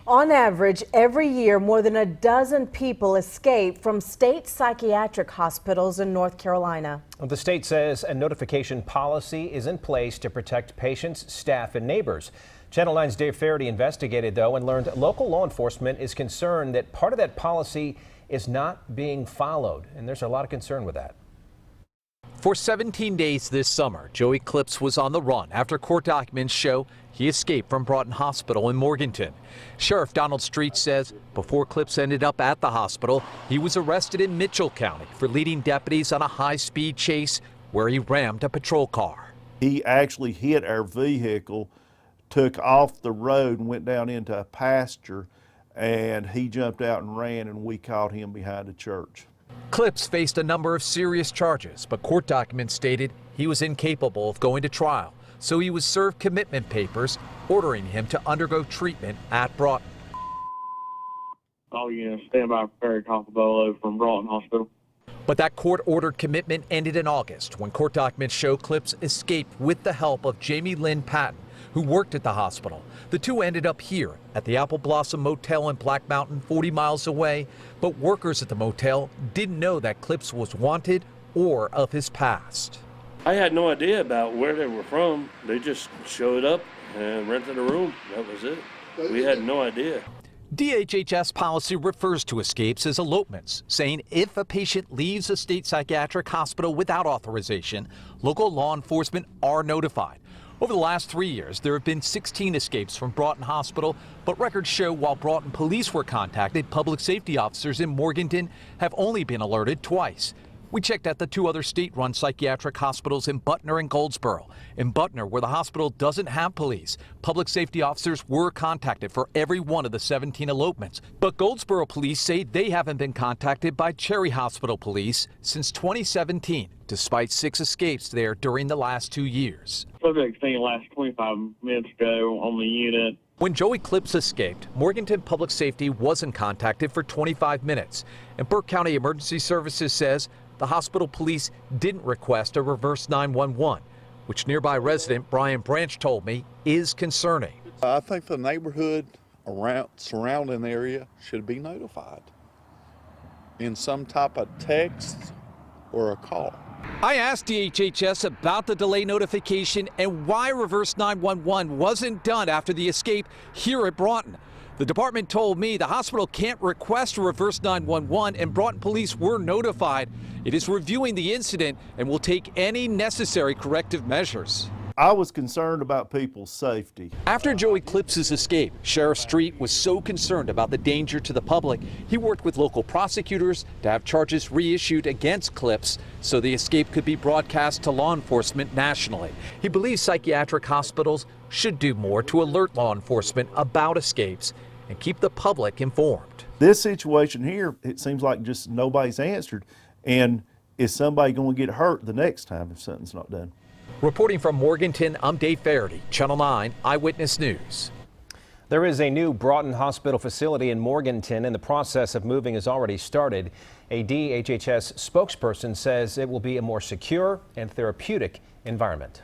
On average, every year, more than a dozen people escape from state psychiatric hospitals in North Carolina. The state says a notification policy is in place to protect patients, staff, and neighbors. Channel 9's Dave Faraday investigated, though, and learned local law enforcement is concerned that part of that policy is not being followed. And there's a lot of concern with that. For 17 days this summer, Joey Clips was on the run after court documents show he escaped from Broughton Hospital in Morganton. Sheriff Donald Street says before Clips ended up at the hospital, he was arrested in Mitchell County for leading deputies on a high-speed chase where he rammed a patrol car. He actually hit our vehicle, took off the road and went down into a pasture, and he jumped out and ran, and we caught him behind a church. Clips faced a number of serious charges, but court documents stated he was incapable of going to trial, so he was served commitment papers ordering him to undergo treatment at Broughton. All units stand by for ferry call Bolo from Broughton Hospital. But that court-ordered commitment ended in August when court documents show Clips escaped with the help of Jamie Lynn Patton, who worked at the hospital. The two ended up here at the Apple Blossom Motel in Black Mountain, 40 miles away, but workers at the motel didn't know that Clips was wanted or of his past. I had no idea about where they were from. They just showed up and rented a room. That was it. We had no idea. DHHS policy refers to escapes as elopements, saying if a patient leaves a state psychiatric hospital without authorization, local law enforcement are notified. Over the last 3 years, there have been 16 escapes from Broughton Hospital, but records show while Broughton police were contacted, public safety officers in Morganton have only been alerted twice. We checked at the two other state-run psychiatric hospitals in Butner and Goldsboro. In Butner, where the hospital doesn't have police, public safety officers were contacted for every one of the 17 elopements. But Goldsboro police say they haven't been contacted by Cherry Hospital police since 2017, despite 6 escapes there during the last 2 years. Subject seen last 25 minutes ago on the unit. When Joey Clips escaped, Morganton Public Safety wasn't contacted for 25 minutes. And Burke County Emergency Services says the hospital police didn't request a reverse 911, which nearby resident Brian Branch told me is concerning. I think the neighborhood around surrounding area should be notified in some type of text or a call. I asked DHHS about the delay notification and why reverse 911 wasn't done after the escape here at Broughton. The department told me the hospital can't request a reverse 911 and Broughton police were notified. It is reviewing the incident and will take any necessary corrective measures. I was concerned about people's safety. After Joey Clips' escape, Sheriff Street was so concerned about the danger to the public, he worked with local prosecutors to have charges reissued against Clips so the escape could be broadcast to law enforcement nationally. He believes psychiatric hospitals should do more to alert law enforcement about escapes and keep the public informed. This situation here, it seems like just nobody's answered. And is somebody going to get hurt the next time if something's not done? Reporting from Morganton, I'm Dave Faraday, Channel 9 Eyewitness News. There is a new Broughton Hospital facility in Morganton, and the process of moving has already started. A DHHS spokesperson says it will be a more secure and therapeutic environment.